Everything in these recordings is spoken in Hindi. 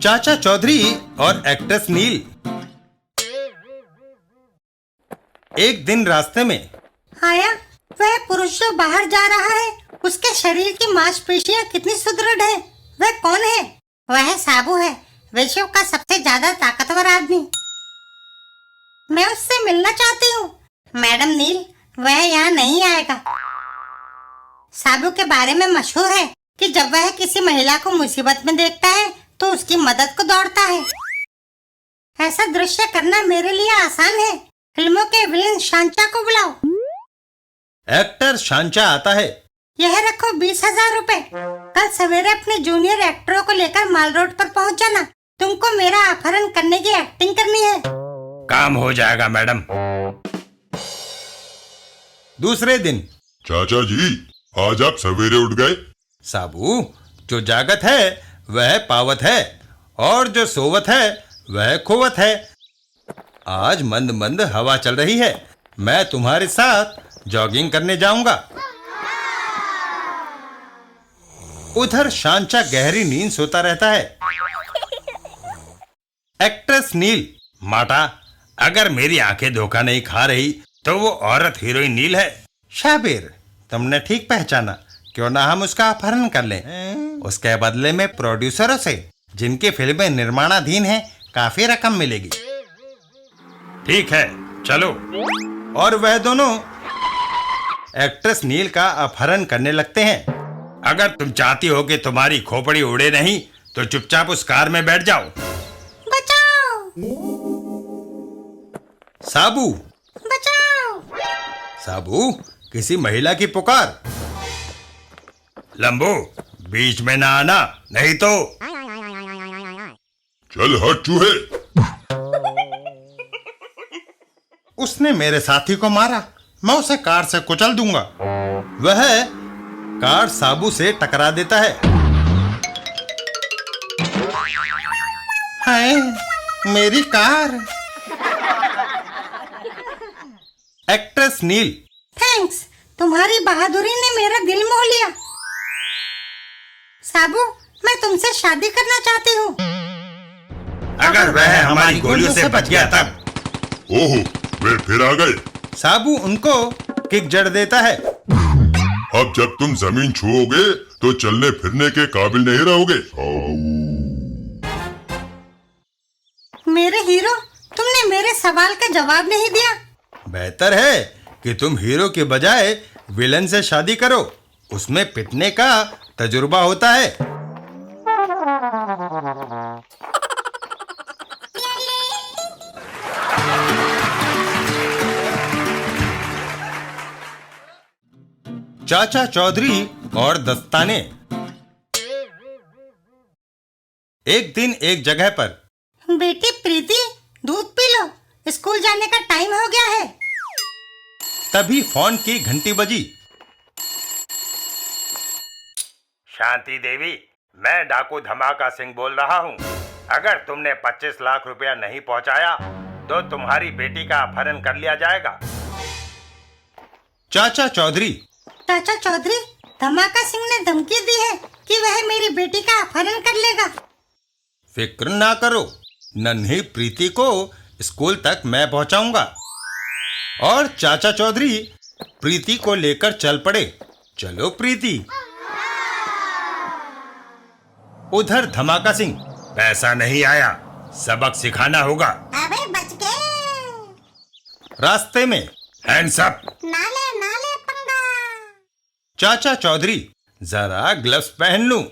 चाचा चौधरी और एक्ट्रेस नील। एक दिन रास्ते में आया वह पुरुष जो बाहर जा रहा है, उसके शरीर की मांसपेशियां कितनी सुदृढ़ है। वह कौन है? वह साबू है, विश्व का सबसे ज्यादा ताकतवर आदमी। मैं उससे मिलना चाहती हूँ। मैडम नील, वह यहाँ नहीं आएगा। साबू के बारे में मशहूर है कि जब वह किसी महिला को मुसीबत में देखता है तो उसकी मदद को दौड़ता है। ऐसा दृश्य करना मेरे लिए आसान है। फिल्मों के विलेन शांचा को बुलाओ। एक्टर शांचा आता है। यह रखो 20,000 रुपए। कल सवेरे अपने जूनियर एक्टरों को लेकर माल रोड पर पहुंच जाना। तुमको मेरा अपहरण करने की एक्टिंग करनी है। काम हो जाएगा मैडम। दूसरे दिन चाचा जी, आज आप सवेरे उठ गए। साबू, जो जागत है वह पावत है और जो सोवत है वह खोवत है। आज मंद मंद हवा चल रही है, मैं तुम्हारे साथ जॉगिंग करने जाऊंगा। उधर शांचा गहरी नींद सोता रहता है। एक्ट्रेस नील। माता, अगर मेरी आंखें धोखा नहीं खा रही तो वो औरत हीरोइन नील है। शाबिर, तुमने ठीक पहचाना। क्यों ना हम उसका अपहरण कर लें। उसके बदले में प्रोड्यूसरों से, जिनकी फिल्में निर्माणाधीन हैं, काफी रकम मिलेगी। ठीक है, चलो। और वह दोनों एक्ट्रेस नील का अपहरण करने लगते हैं। अगर तुम चाहती हो कि तुम्हारी खोपड़ी उड़े नहीं तो चुपचाप उस कार में बैठ जाओ। बचाओ! साबू, बचाओ! साबू, किसी महिला की पुकार। लंबू, बीच में ना आना, नहीं तो। चल हट चूहे। उसने मेरे साथी को मारा, मैं उसे कार से कुचल दूंगा। वह कार साबू से टकरा देता है। हाय, मेरी कार। एक्ट्रेस नील। थैंक्स, तुम्हारी बहादुरी ने मेरा दिल मोह लिया। साबू, मैं तुमसे शादी करना चाहती हूँ। अगर वह हमारी गोलियों से बच गया तब। ओहो, वे फिर आ गए। साबू उनको किक जड़ देता है। अब जब तुम जमीन छुओगे तो चलने फिरने के काबिल नहीं रहोगे। मेरे हीरो, तुमने मेरे सवाल का जवाब नहीं दिया। बेहतर है कि तुम हीरो के बजाय विलन से शादी करो। उसमें पिटने का तजुर्बा होता है। चाचा चौधरी और दस्ताने। एक दिन एक जगह पर। बेटी प्रीति, दूध पी लो, स्कूल जाने का टाइम हो गया है। तभी फोन की घंटी बजी। शांति देवी, मैं डाकू धमाका सिंह बोल रहा हूँ। अगर तुमने 25 लाख रुपया नहीं पहुँचाया तो तुम्हारी बेटी का अपहरण कर लिया जाएगा। चाचा चौधरी। चाचा चौधरी, धमाका सिंह ने धमकी दी है कि वह मेरी बेटी का अपहरण कर लेगा। फिक्र ना करो, नन्ही प्रीति को स्कूल तक मैं पहुंचाऊंगा। और चाचा चौधरी प्रीति को लेकर चल पड़े। चलो प्रीति। उधर धमाका सिंह। पैसा नहीं आया, सबक सिखाना होगा। अबे बच गए। रास्ते में हैंड्स अप। नाले पंगा। चाचा चौधरी, जरा ग्लव्स पहन लूं।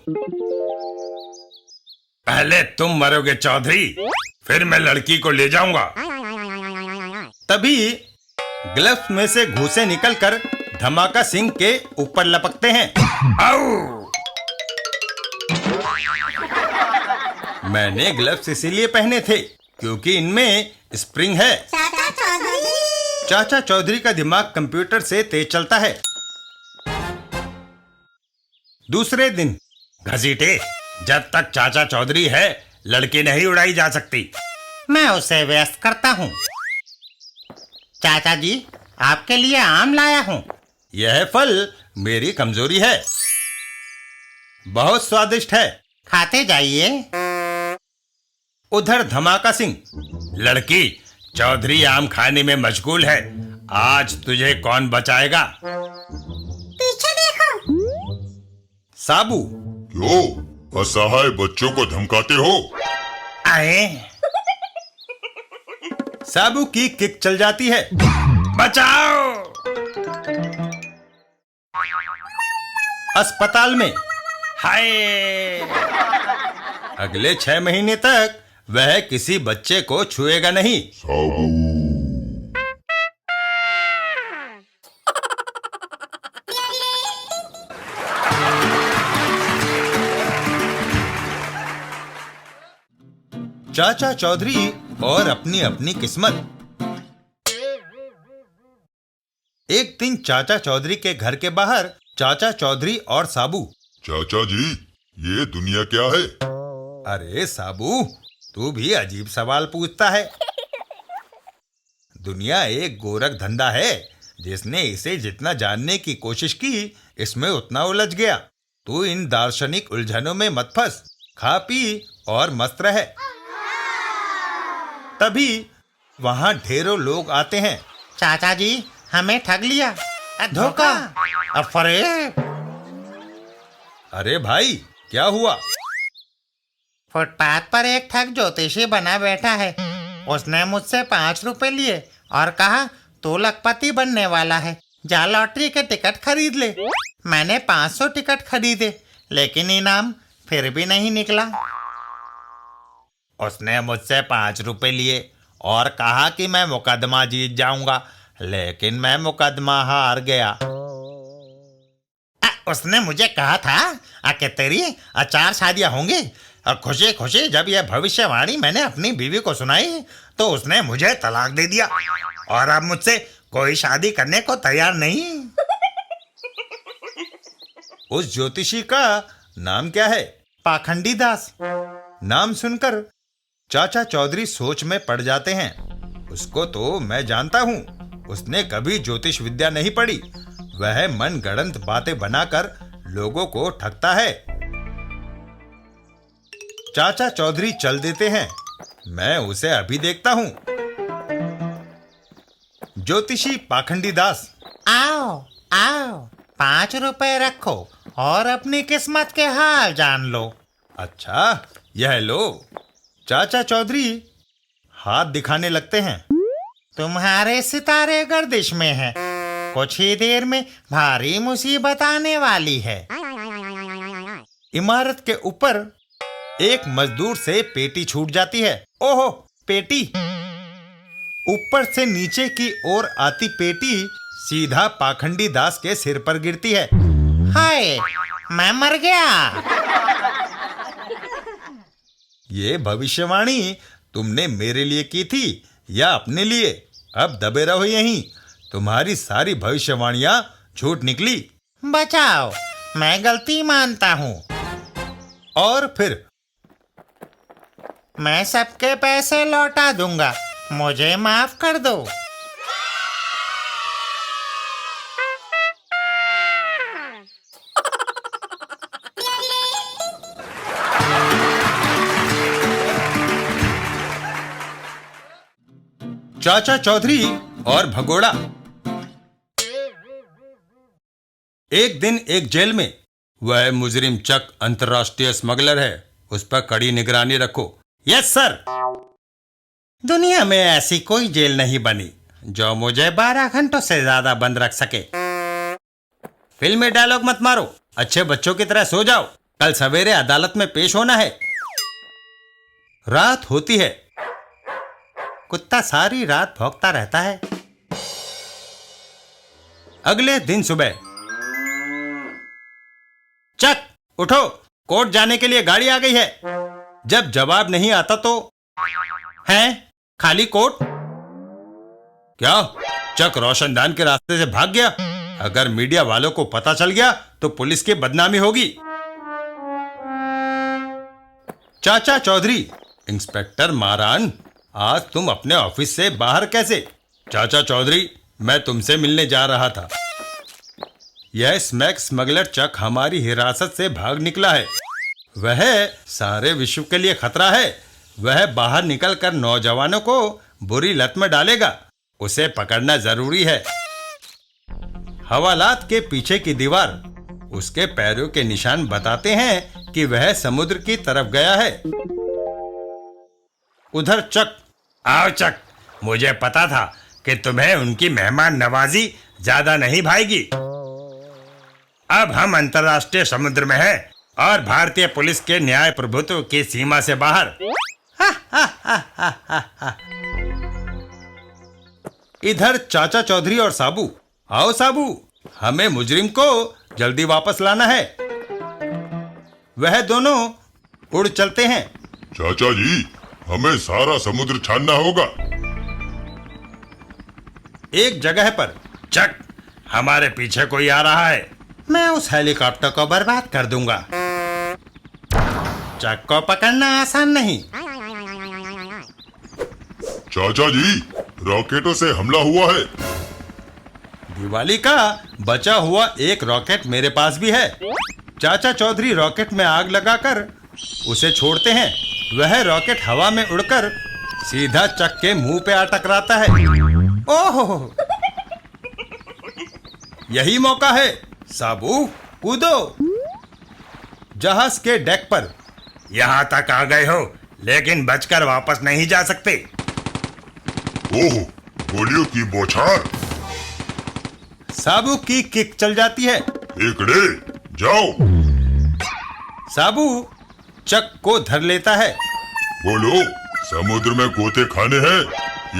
पहले तुम मरोगे चौधरी, फिर मैं लड़की को ले जाऊंगा। तभी ग्लव्स में से घूंसे निकलकर धमाका सिंह के ऊपर लपकते हैं। आओ! मैंने ग्लव्स इसीलिए पहने थे क्योंकि इनमें स्प्रिंग है। चाचा चौधरी का दिमाग कंप्यूटर से तेज चलता है। दूसरे दिन। घसीटे, जब तक चाचा चौधरी है लड़की नहीं उड़ाई जा सकती। मैं उसे व्यस्त करता हूँ। चाचा जी, आपके लिए आम लाया हूँ। यह फल मेरी कमजोरी है। बहुत स्वादिष्ट है, खाते जाइए। उधर धमाका सिंह, लड़की चौधरी आम खाने में मशगूल है, आज तुझे कौन बचाएगा? पीछे देखो। साबू, क्यों असहाय बच्चों को धमकाते हो? आए। साबू की किक चल जाती है, बचाओ। अस्पताल में, हाय। अगले 6 महीने तक वह किसी बच्चे को छुएगा नहीं। साबू, चाचा चौधरी और अपनी अपनी किस्मत। एक दिन चाचा चौधरी के घर के बाहर चाचा चौधरी और साबू। चाचा जी, ये दुनिया क्या है? अरे साबू, तू भी अजीब सवाल पूछता है। दुनिया एक गोरख धंधा है, जिसने इसे जितना जानने की कोशिश की इसमें उतना उलझ गया। तू इन दार्शनिक उलझनों में मत फंस, खा पी और मस्त रह। तभी वहां ढेरों लोग आते हैं। चाचा जी, हमें ठग लिया, धोखा। अरे अरे भाई, क्या हुआ? फुटपाथ पर एक ठग ज्योतिषी बना बैठा है। उसने मुझसे 5 रुपए लिए और कहा तू लखपति बनने वाला है, जा लॉटरी के टिकट खरीद ले। मैंने 500 टिकट खरीदे, लेकिन इनाम फिर भी नहीं निकला। उसने मुझसे 5 रुपए लिए और कहा कि मैं मुकदमा जीत जाऊंगा, लेकिन मैं मुकदमा हार गया। उसने मुझे कहा था कि तेरी 4 शादियां होंगी, और खुशी खुशी जब यह भविष्यवाणी मैंने अपनी बीवी को सुनाई तो उसने मुझे तलाक दे दिया और अब मुझसे कोई शादी करने को तैयार नहीं। उस ज्योतिषी का नाम क्या है? पाखंडी दास। नाम सुनकर चाचा चौधरी सोच में पड़ जाते हैं। उसको तो मैं जानता हूँ, उसने कभी ज्योतिष विद्या नहीं पढ़ी। वह मन गढ़ंत बातें बनाकर लोगों को ठगता है। चाचा चौधरी चल देते हैं। मैं उसे अभी देखता हूँ। ज्योतिषी पाखंडी दास, आओ आओ, 5 रुपए रखो और अपनी किस्मत के हाल जान लो। अच्छा, यह लो। चाचा चौधरी हाथ दिखाने लगते हैं। तुम्हारे सितारे गर्दिश में हैं, कुछ ही देर में भारी मुसीबत आने वाली है। इमारत के ऊपर एक मजदूर से पेटी छूट जाती है। ओहो, पेटी! ऊपर से नीचे की ओर आती पेटी सीधा पाखंडी दास के सिर पर गिरती है। हाय, मैं मर गया। ये भविष्यवाणी तुमने मेरे लिए की थी या अपने लिए? अब दबे रहो यहीं, तुम्हारी सारी भविष्यवाणियां झूठ निकली। बचाओ, मैं गलती मानता हूँ। और फिर मैं सबके पैसे लौटा दूंगा, मुझे माफ कर दो। चाचा चौधरी और भगोड़ा। एक दिन एक जेल में, वह मुजरिम चक अंतर्राष्ट्रीय स्मगलर है, उस पर कड़ी निगरानी रखो। Yes sir. दुनिया में ऐसी कोई जेल नहीं बनी जो मुझे 12 घंटों से ज्यादा बंद रख सके। फिल्मी डायलॉग मत मारो, अच्छे बच्चों की तरह सो जाओ, कल सवेरे अदालत में पेश होना है। रात होती है। कुत्ता सारी रात भौंकता रहता है। अगले दिन सुबह, चक उठो, कोर्ट जाने के लिए गाड़ी आ गई है। जब जवाब नहीं आता तो हैं खाली कोर्ट। क्या चक रोशनदान के रास्ते से भाग गया? अगर मीडिया वालों को पता चल गया तो पुलिस की बदनामी होगी। चाचा चौधरी, इंस्पेक्टर मारान, आज तुम अपने ऑफिस से बाहर कैसे? चाचा चौधरी, मैं तुमसे मिलने जा रहा था। यह स्मैक स्मगलर चक हमारी हिरासत से भाग निकला है। वह सारे विश्व के लिए खतरा है, वह बाहर निकलकर नौजवानों को बुरी लत में डालेगा। उसे पकड़ना जरूरी है। हवालात के पीछे की दीवार उसके पैरों के निशान बताते हैं कि वह समुद्र की तरफ गया है। उधर चक, आओ चक, मुझे पता था कि तुम्हें उनकी मेहमान नवाजी ज्यादा नहीं भाएगी। अब हम अंतर्राष्ट्रीय समुद्र में हैं और भारतीय पुलिस के न्याय प्रभुत्व की सीमा से बाहर। इधर चाचा चौधरी और साबू, आओ साबू, हमें मुजरिम को जल्दी वापस लाना है। वह दोनों उड़ चलते हैं। चाचा जी, हमें सारा समुद्र छानना होगा। एक जगह पर, चक, हमारे पीछे कोई आ रहा है। मैं उस हेलीकॉप्टर को बर्बाद कर दूंगा। चक को पकड़ना आसान नहीं। चाचा जी, रॉकेटों से हमला हुआ है। दिवाली का बचा हुआ एक रॉकेट मेरे पास भी है। चाचा चौधरी रॉकेट में आग लगाकर उसे छोड़ते हैं। वह रॉकेट हवा में उड़कर सीधा चक के मुंह पे आ टकराता है। ओहो, यही मौका है। साबू, कूदो। जहाज के डेक पर। यहां तक आ गए हो, लेकिन बचकर वापस नहीं जा सकते। ओह, गोलियों की बौछार। साबू की किक चल जाती है। एकड़े, जाओ। साबू चक को धर लेता है। बोलो, समुद्र में गोते खाने हैं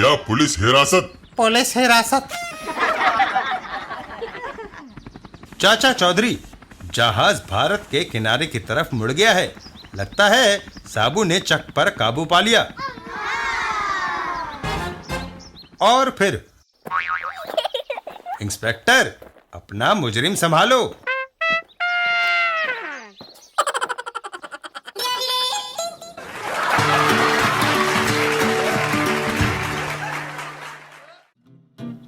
या पुलिस हिरासत? पुलिस हिरासत। चाचा चौधरी, जहाज भारत के किनारे की तरफ मुड़ गया है। लगता है साबू ने चक पर काबू पा लिया। और फिर, इंस्पेक्टर, अपना मुजरिम संभालो।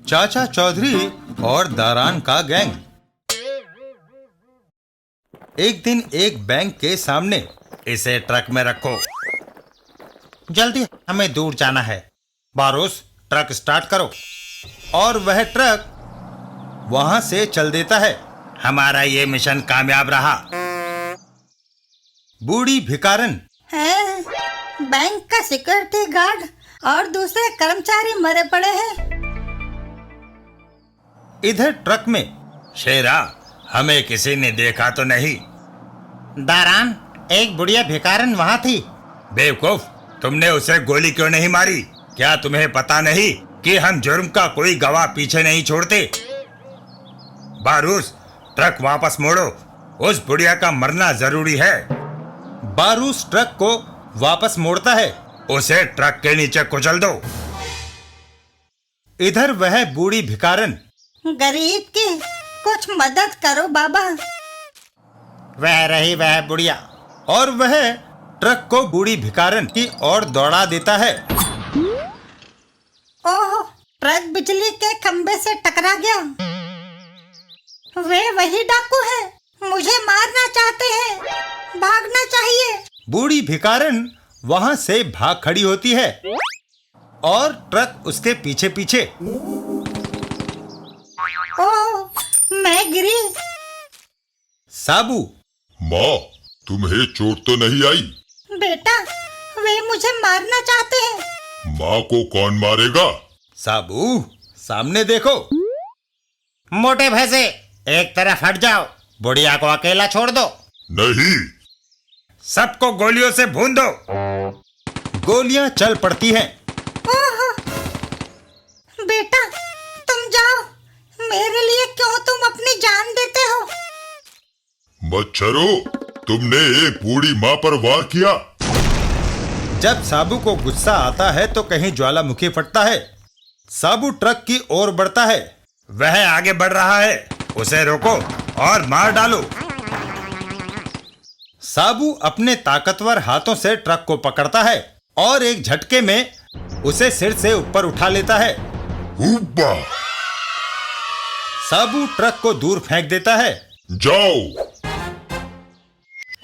चाचा चौधरी और दारान का गैंग। एक दिन एक बैंक के सामने। इसे ट्रक में रखो। जल्दी, हमें दूर जाना है। बारोस, ट्रक स्टार्ट करो। और वह ट्रक वहां से चल देता है। हमारा ये मिशन कामयाब रहा। बूढ़ी भिकारन है, बैंक का सिक्योरिटी गार्ड और दूसरे कर्मचारी मरे पड़े हैं। इधर ट्रक में। शेरा, हमें किसी ने देखा तो नहीं? दारान, एक बुढ़िया भिकारन वहां थी। बेवकूफ, तुमने उसे गोली क्यों नहीं मारी? क्या तुम्हें पता नहीं कि हम जुर्म का कोई गवाह पीछे नहीं छोड़ते? बारूस, ट्रक वापस मोड़ो। उस बुढ़िया का मरना जरूरी है। बारूस ट्रक को वापस मोड़ता है। उसे ट्रक के नीचे कुचल दो। इधर वह बूढ़ी भिकारन। गरीब की कुछ मदद करो बाबा। वह रही वह बुढ़िया। और वह ट्रक को बूढ़ी भिकारन की ओर दौड़ा देता है। ओह, ट्रक बिजली के खंबे से टकरा गया। वे वही डाकू हैं, मुझे मारना चाहते हैं। भागना चाहिए। बूढ़ी भिकारन वहां से भाग खड़ी होती है और ट्रक उसके पीछे पीछे। ओह, मैं गिरी। साबू, माँ, तुम्हें चोट तो नहीं आई? बेटा, वे मुझे मारना चाहते हैं। माँ को कौन मारेगा? साबू, सामने देखो। मोटे भैंसे, एक तरफ हट जाओ। बुढ़िया को अकेला छोड़ दो। नहीं। सबको गोलियों से भून दो। गोलियां चल पड़ती हैं। ओह, बेटा, तुम जाओ। मेरे लिए क्यों तुम अपनी जान देते हो? मच्छरों, तुमने एक बूढ़ी माँ पर वार किया। जब साबू को गुस्सा आता है तो कहीं ज्वालामुखी फटता है। साबू ट्रक की ओर बढ़ता है। वह आगे बढ़ रहा है। उसे रोको और मार डालो। साबू अपने ताकतवर हाथों से ट्रक को पकड़ता है और एक झटके में उसे सिर से ऊपर उठा लेता है। हुब्बा! साबू ट्रक को दूर फेंक देता है। जाओ।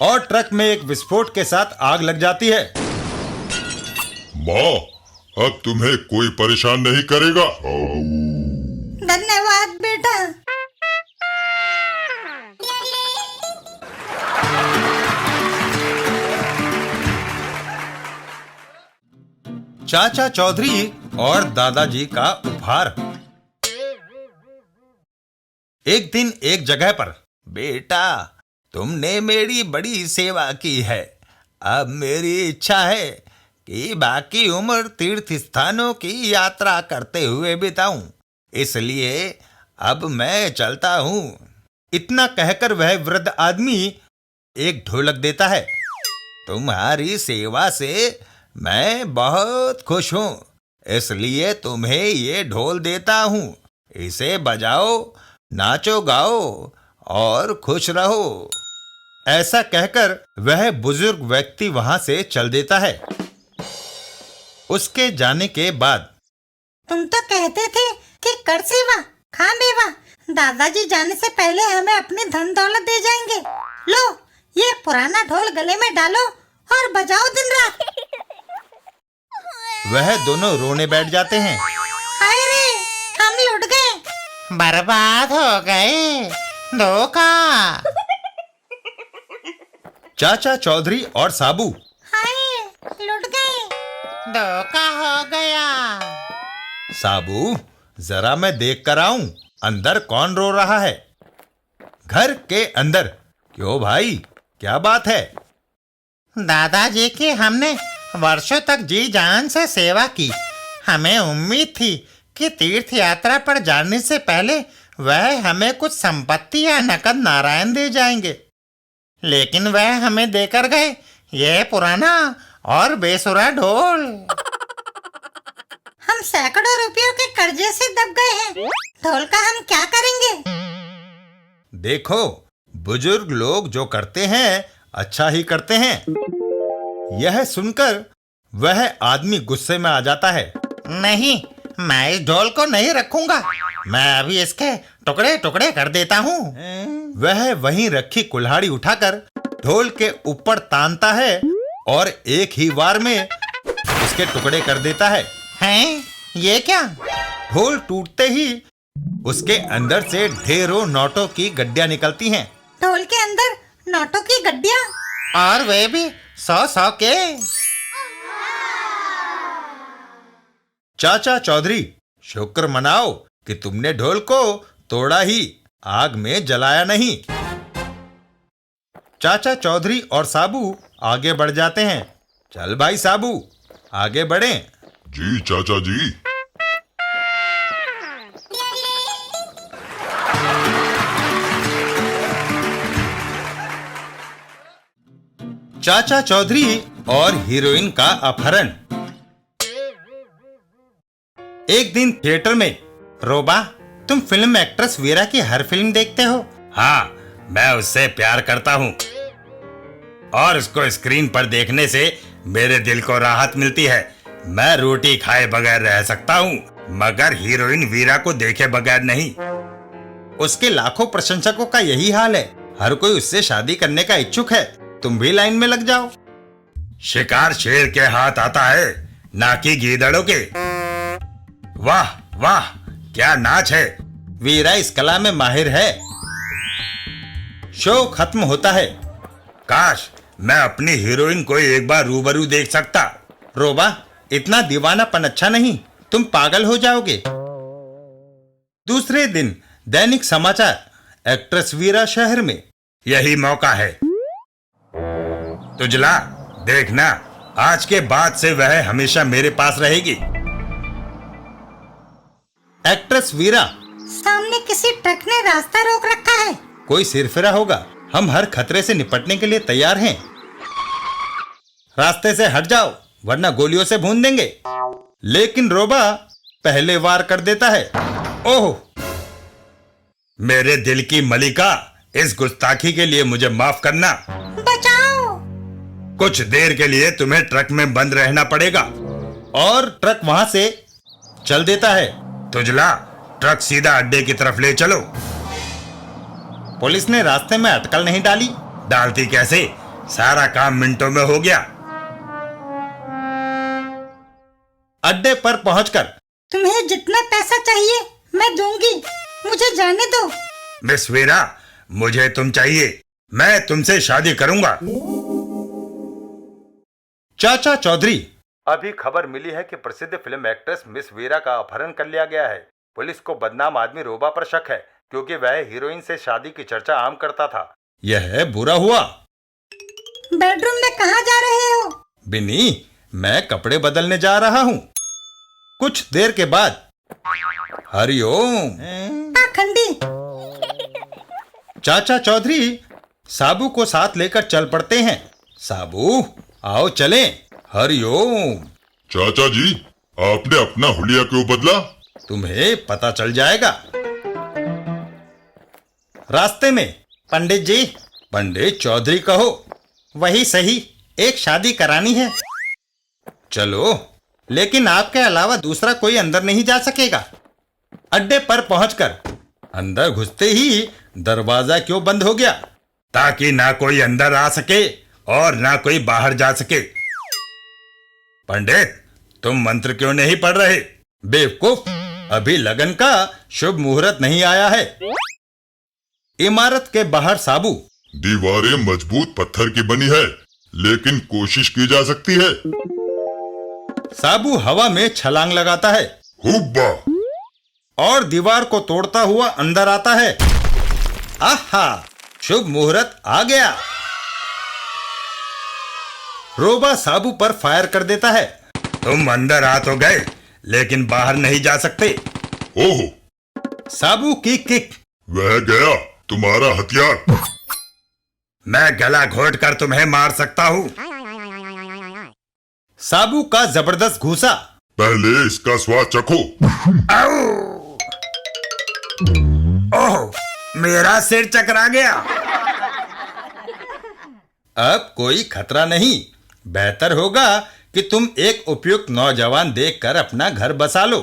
और ट्रक में एक विस्फोट के साथ आग लग जाती है। माँ, अब तुम्हें कोई परेशान नहीं करेगा। धन्यवाद बेटा। चाचा चौधरी और दादाजी का उपहार। एक दिन एक जगह पर, बेटा तुमने मेरी बड़ी सेवा की है। अब मेरी इच्छा है कि बाकी उम्र तीर्थ स्थानों की यात्रा करते हुए बिताऊं, इसलिए अब मैं चलता हूं। इतना कहकर वह वृद्ध आदमी एक ढोलक देता है। तुम्हारी सेवा से मैं बहुत खुश हूं, इसलिए तुम्हें ये ढोल देता हूं। इसे बजाओ, नाचो गाओ और खुश रहो। ऐसा कहकर वह बुजुर्ग व्यक्ति वहां से चल देता है। उसके जाने के बाद, तुम तो कहते थे कि कर सेवा खा मेवा, दादाजी जाने से पहले हमें अपनी धन दौलत दे जाएंगे। लो ये पुराना ढोल गले में डालो और बजाओ दिन रात। वह दोनों रोने बैठ जाते हैं। हाय रे, हम लुट गए, बर्बाद हो गए, धोखा। चाचा चौधरी और साबू, हाय लुट गए, धोखा हो गया। साबू जरा मैं देख कर आऊं अंदर कौन रो रहा है। घर के अंदर, क्यों भाई क्या बात है? दादाजी की हमने वर्षों तक जी जान से सेवा की। हमें उम्मीद थी कि तीर्थ यात्रा पर जाने से पहले वह हमें कुछ संपत्ति या नकद नारायण दे जाएंगे, लेकिन वह हमें देकर गए यह पुराना और बेसुरा ढोल। हम सैकड़ों रुपयों के कर्जे से दब गए हैं, ढोल का हम क्या करेंगे? देखो, बुजुर्ग लोग जो करते हैं अच्छा ही करते हैं। यह सुनकर वह आदमी गुस्से में आ जाता है। नहीं, मैं इस ढोल को नहीं रखूंगा, मैं अभी इसके टुकड़े टुकड़े कर देता हूँ। वह वहीं रखी कुल्हाड़ी उठाकर ढोल के ऊपर तानता है और एक ही वार में उसके टुकड़े कर देता है। हैं? ये क्या? ढोल टूटते ही उसके अंदर से ढेरों नोटों की गड्डियां निकलती हैं। ढोल के अंदर नोटों की गड्डियां, और वे भी 100-100 के। चाचा चौधरी, शुक्र मनाओ कि तुमने ढोल को तोड़ा ही, आग में जलाया नहीं। चाचा चौधरी और साबू आगे बढ़ जाते हैं। चल भाई साबू, आगे बढ़ें। जी चाचा जी। चाचा चौधरी और हीरोइन का अपहरण। एक दिन थिएटर में, रोबा तुम फिल्म एक्ट्रेस वीरा की हर फिल्म देखते हो? हाँ, मैं उससे प्यार करता हूँ और उसको स्क्रीन पर देखने से मेरे दिल को राहत मिलती है। मैं रोटी खाए बगैर रह सकता हूँ, मगर हीरोइन वीरा को देखे बगैर नहीं। उसके लाखों प्रशंसकों का यही हाल है। हर कोई उससे शादी करने का इच्छुक है। तुम भी लाइन में लग जाओ। शिकार शेर के हाथ आता है, ना कि गीदड़ों के। वाह वाह, क्या नाच है। वीरा इस कला में माहिर है। शो खत्म होता है। काश मैं अपनी हीरोइन को एक बार रूबरू देख सकता। रोबा, इतना दीवानापन अच्छा नहीं, तुम पागल हो जाओगे। दूसरे दिन दैनिक समाचार, एक्ट्रेस वीरा शहर में। यही मौका है। तुझला, देखना, आज के बाद से वह हमेशा मेरे पास रहेगी। एक्ट्रेस वीरा। सामने किसी ट्रक ने रास्ता रोक रखा है। कोई सिरफिरा होगा। हम हर खतरे से निपटने के लिए तैयार हैं। रास्ते से हट जाओ, वरना गोलियों से भून देंगे। लेकिन रोबा पहले वार कर देता है। ओह, मेरे दिल की मलिका, इस गुस्ताखी के लिए मुझे माफ करना। बचाओ। कुछ देर के लिए तुम्हें ट्रक में बंद रहना पड़ेगा। और ट्रक वहां से चल देता है। तुझला, ट्रक सीधा अड्डे की तरफ ले चलो। पुलिस ने रास्ते में अटकल नहीं डाली। डालती कैसे, सारा काम मिनटों में हो गया। अड्डे पर पहुंचकर। तुम्हें जितना पैसा चाहिए मैं दूंगी, मुझे जाने दो। मिस वीरा, मुझे तुम चाहिए, मैं तुमसे शादी करूंगा। चाचा चौधरी, अभी खबर मिली है कि प्रसिद्ध फिल्म एक्ट्रेस मिस वीरा का अपहरण कर लिया गया है। पुलिस को बदनाम आदमी रोबा पर शक है, क्योंकि वह हीरोइन से शादी की चर्चा आम करता था। यह बुरा हुआ। बेडरूम में कहाँ जा रहे हो? बिन्नी, मैं कपड़े बदलने जा रहा हूँ। कुछ देर के बाद। हरिओम। पाखंडी। चाचा चौधरी साबू को साथ लेकर चल पड़ते हैं। साबू, आओ चलें। हरिओम। चाचा जी, आपने अपना हुलिया क्यों बदला? तुम्हें पता चल जाएगा। रास्ते में। पंडित जी। पंडित चौधरी कहो। वही सही, एक शादी करानी है। चलो, लेकिन आपके अलावा दूसरा कोई अंदर नहीं जा सकेगा। अड्डे पर पहुंचकर अंदर घुसते ही दरवाजा क्यों बंद हो गया? ताकि ना कोई अंदर आ सके और ना कोई बाहर जा सके। पंडित, तुम मंत्र क्यों नहीं पढ़ रहे? बेवकूफ, अभी लगन का शुभ मुहूर्त नहीं आया है। इमारत के बाहर साबू। दीवारें मजबूत पत्थर की बनी है, लेकिन कोशिश की जा सकती है। साबू हवा में छलांग लगाता है। हुब्बा। और दीवार को तोड़ता हुआ अंदर आता है। आहा, शुभ मुहूर्त आ गया। रोबा साबू पर फायर कर देता है। तुम अंदर आ तो गए, लेकिन बाहर नहीं जा सकते। ओहो। साबू की किक। वह गया तुम्हारा हथियार। मैं गला घोट कर तुम्हें मार सकता हूँ। साबू का जबरदस्त घूसा। पहले इसका स्वाद चखो। ओह, मेरा सिर चकरा गया। अब कोई खतरा नहीं। बेहतर होगा कि तुम एक उपयुक्त नौजवान देखकर अपना घर बसा लो।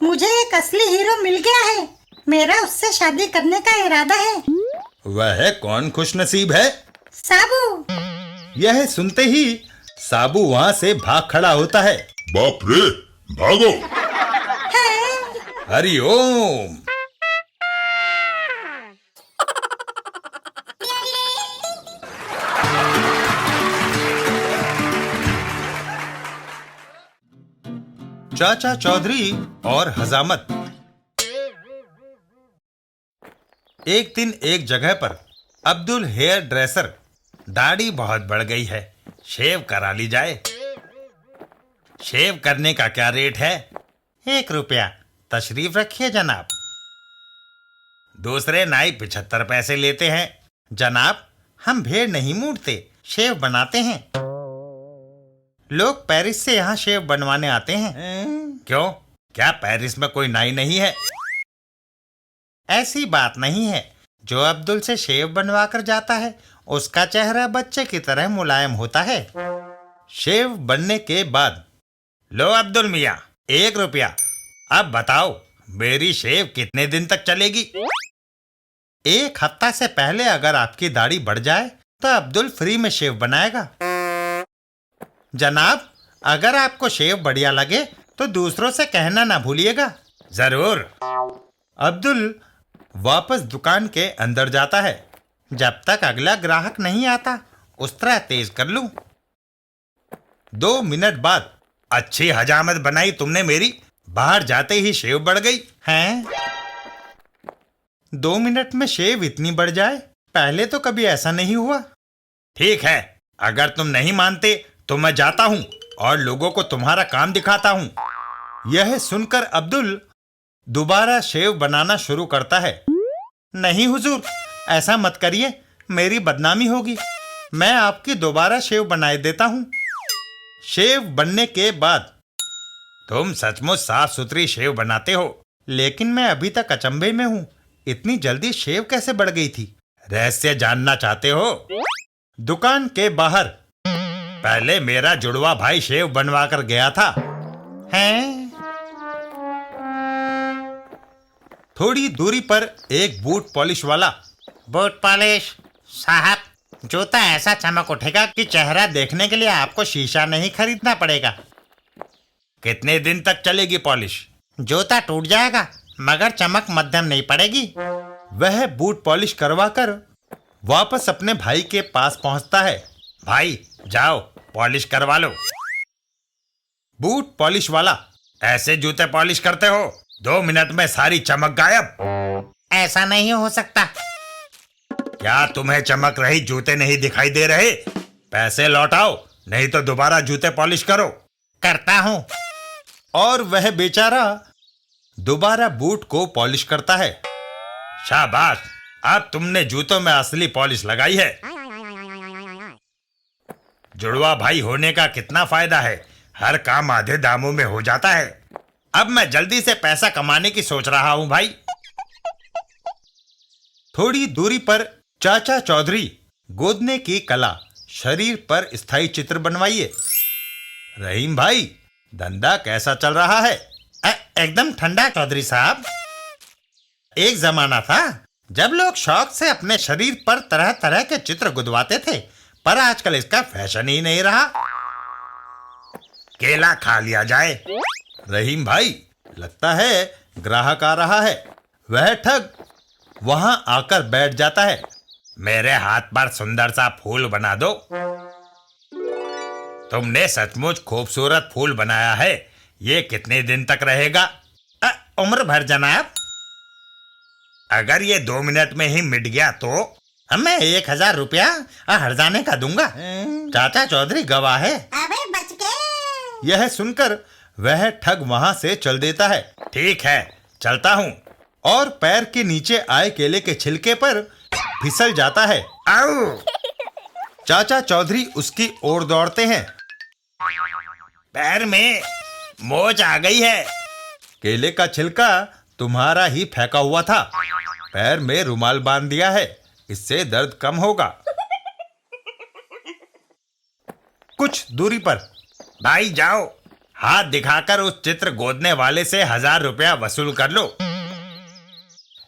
मुझे एक असली हीरो मिल गया है, मेरा उससे शादी करने का इरादा है। वह कौन खुशनसीब है? साबू। यह सुनते ही साबू वहां से भाग खड़ा होता है। बाप रे, भागो। हरिओम। चाचा चौधरी और हजामत। एक दिन एक जगह पर अब्दुल हेयर ड्रेसर। दाढ़ी बहुत बढ़ गई है, शेव करा ली जाए। शेव करने का क्या रेट है? 1 रुपया। तशरीफ रखिए जनाब। दूसरे नाई 75 पैसे लेते हैं। जनाब, हम भेड़ नहीं मूड़ते, शेव बनाते हैं। लोग पेरिस से यहाँ शेव बनवाने आते हैं। क्यों, क्या पेरिस में कोई नाई नहीं है? ऐसी बात नहीं है। जो अब्दुल से शेव बनवा कर जाता है, उसका चेहरा बच्चे की तरह मुलायम होता है। शेव बनने के बाद, लो अब्दुल मियाँ, 1 रुपया। अब बताओ, मेरी शेव कितने दिन तक चलेगी? 1 हफ्ता से पहले अगर आपकी दाढ़ी बढ़ जाए तो अब्दुल फ्री में शेव बनाएगा। जनाब, अगर आपको शेव बढ़िया लगे तो दूसरों से कहना ना भूलिएगा। जरूर। अब्दुल वापस दुकान के अंदर जाता है। जब तक अगला ग्राहक नहीं आता, उस तरह तेज कर लूं। 2 मिनट बाद, अच्छी हजामत बनाई तुमने मेरी। बाहर जाते ही शेव बढ़ गई हैं। 2 मिनट में शेव इतनी बढ़ जाए, पहले तो कभी ऐसा नहीं हुआ। ठीक है, अगर तुम नहीं मानते तो मैं जाता हूं और लोगों को तुम्हारा काम दिखाता हूं। यह सुनकर अब्दुल दोबारा शेव बनाना शुरू करता है। नहीं हुजूर, ऐसा मत करिए, मेरी बदनामी होगी। मैं आपकी दोबारा शेव बनाए देता हूं। शेव बनने के बाद, तुम सचमुच साफ सुथरी शेव बनाते हो, लेकिन मैं अभी तक अचंभे में हूं। इतनी जल्दी शेव कैसे बढ़ गई थी? रहस्य जानना चाहते हो? दुकान के बाहर, पहले मेरा जुड़वा भाई शेव बनवा कर गया था। हैं? थोड़ी दूरी पर एक बूट पॉलिश वाला। बूट पॉलिश साहब, जूता ऐसा चमक उठेगा कि चेहरा देखने के लिए आपको शीशा नहीं खरीदना पड़ेगा। कितने दिन तक चलेगी पॉलिश? जूता टूट जाएगा मगर चमक मध्यम नहीं पड़ेगी। वह बूट पॉलिश करवाकर वापस अपने भाई के पास पहुंचता है। भाई जाओ पॉलिश करवा लो। बूट पॉलिश वाला, ऐसे जूते पॉलिश करते हो? 2 मिनट में सारी चमक गायब। ऐसा नहीं हो सकता। क्या तुम्हें चमक रही जूते नहीं दिखाई दे रहे? पैसे लौटाओ नहीं तो दोबारा जूते पॉलिश करो। करता हूँ। और वह बेचारा दोबारा बूट को पॉलिश करता है। शाबाश, अब तुमने जूतों में असली पॉलिश लगाई है। जुड़वा भाई होने का कितना फायदा है, हर काम आधे दामों में हो जाता है। अब मैं जल्दी से पैसा कमाने की सोच रहा हूं भाई। थोड़ी दूरी पर चाचा चौधरी गोदने की कला, शरीर पर स्थायी चित्र बनवाइए। रहीम भाई, धंधा कैसा चल रहा है? एकदम ठंडा चौधरी साहब। एक जमाना था जब लोग शौक से अपने शरीर पर तरह तरह के चित्र गुदवाते थे, पर आजकल इसका फैशन ही नहीं रहा। केला खा लिया जाए। रहीम भाई, लगता है ग्राहक आ रहा है। वह ठग वहां आकर बैठ जाता है। मेरे हाथ पर सुंदर सा फूल बना दो। तुमने सचमुच खूबसूरत फूल बनाया है। ये कितने दिन तक रहेगा? उम्र भर जनाब। अगर ये 2 मिनट में ही मिट गया तो? मैं 1000 रुपया हर्जाने का दूंगा। चाचा चौधरी गवाह है। अबे बच गए। यह सुनकर वह ठग वहां से चल देता है। ठीक है, चलता हूं। और पैर के नीचे आए केले के छिलके पर फिसल जाता है। आओ! चाचा चौधरी उसकी ओर दौड़ते हैं। पैर में मोच आ गई है। केले का छिलका तुम्हारा ही फेंका हुआ था। पैर में रुमाल बांध दिया है, इससे दर्द कम होगा। कुछ दूरी पर, भाई जाओ, हाथ दिखाकर उस चित्र गोदने वाले से 1000 रुपया वसूल कर लो।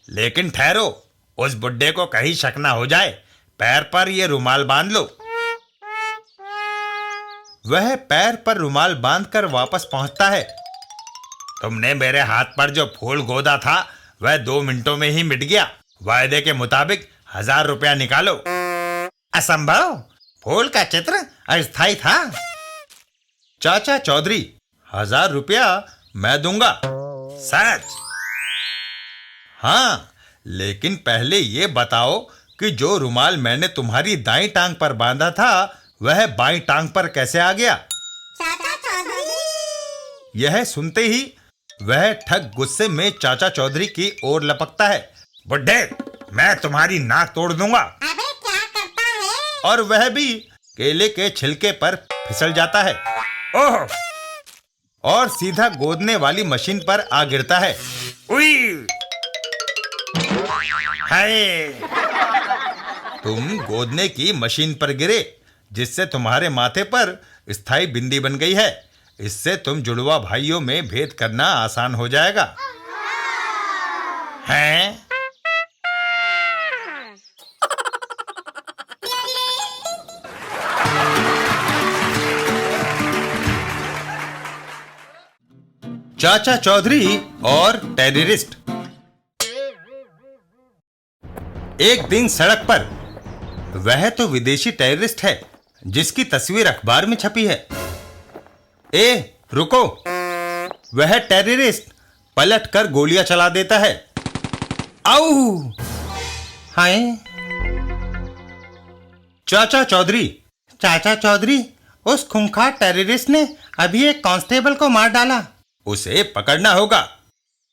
लेकिन ठहरो, उस बुड्ढे को कहीं शक ना हो जाए। पैर पर ये रुमाल बांध लो। वह पैर पर रुमाल बांधकर वापस पहुंचता है। तुमने मेरे हाथ पर जो फूल गोदा था वह 2 मिनटों में ही मिट गया। वायदे के मुताबिक 1000 रुपया निकालो। असंभव, फूल का चित्र अस्थायी था। चाचा चौधरी, 1000 रुपया मैं दूंगा। सच? हाँ, लेकिन पहले ये बताओ कि जो रुमाल मैंने तुम्हारी दाईं टांग पर बांधा था वह बाईं टांग पर कैसे आ गया? चाचा चौधरी। यह सुनते ही वह ठग गुस्से में चाचा चौधरी की ओर लपकता है। बुड्ढे, मैं तुम्हारी नाक तोड़ दूंगा। अबे क्या करता है? और वह भी केले के छिलके पर फिसल जाता है। ओह! और सीधा गोदने वाली मशीन पर आ गिरता है। उई! हाय! तुम गोदने की मशीन पर गिरे, जिससे तुम्हारे माथे पर स्थायी बिंदी बन गई है। इससे तुम जुड़वा भाइयों में भेद करना आसान हो जाएगा। हैं? चाचा चौधरी और टेररिस्ट। एक दिन सड़क पर, वह तो विदेशी टेररिस्ट है जिसकी तस्वीर अखबार में छपी है। ए, रुको! वह टेररिस्ट पलट कर गोलियां चला देता है। आऊ! हाय! चाचा चौधरी, चाचा चौधरी, उस खूंखार टेररिस्ट ने अभी एक कांस्टेबल को मार डाला। उसे पकड़ना होगा।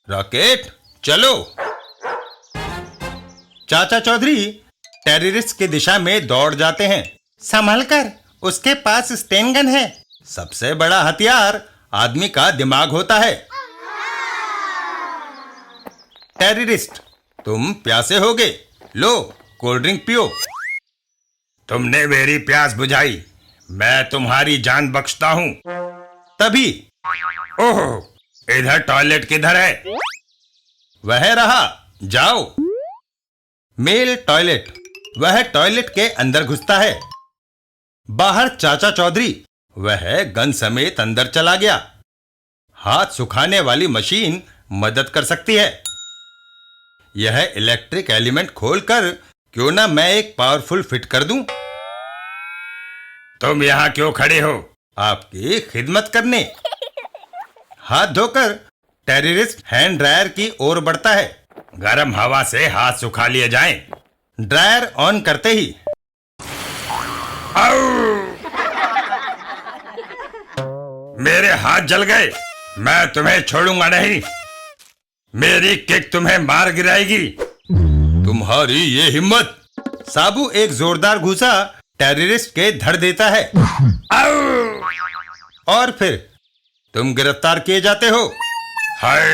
रॉकेट, चलो! चाचा चौधरी टेररिस्ट की दिशा में दौड़ जाते हैं। संभल कर, उसके पास स्टेन गन है। सबसे बड़ा हथियार आदमी का दिमाग होता है। टेररिस्ट, तुम प्यासे होगे, लो कोल्ड ड्रिंक पियो। तुमने मेरी प्यास बुझाई, मैं तुम्हारी जान बख्शता हूं। तभी, ओह, इधर टॉयलेट किधर है? वह रहा, जाओ। Mail toilet. वह टॉयलेट के अंदर घुसता है। बाहर चाचा चौधरी, वह गन समेत अंदर चला गया। हाथ सुखाने वाली मशीन मदद कर सकती है। यह इलेक्ट्रिक एलिमेंट खोलकर क्यों ना मैं एक पावरफुल फिट कर दूं। तुम यहां क्यों खड़े हो? आपकी खिदमत करने। हाथ धोकर टेररिस्ट हैंड ड्रायर की ओर बढ़ता है। गर्म हवा से हाथ सुखा लिए जाएं। ड्रायर ऑन करते ही मेरे हाथ जल गए। मैं तुम्हें छोड़ूंगा नहीं। मेरी किक तुम्हें मार गिराएगी। तुम्हारी ये हिम्मत। साबू एक जोरदार घूसा टेररिस्ट के धड़ देता है और फिर तुम गिरफ्तार किए जाते हो। हाय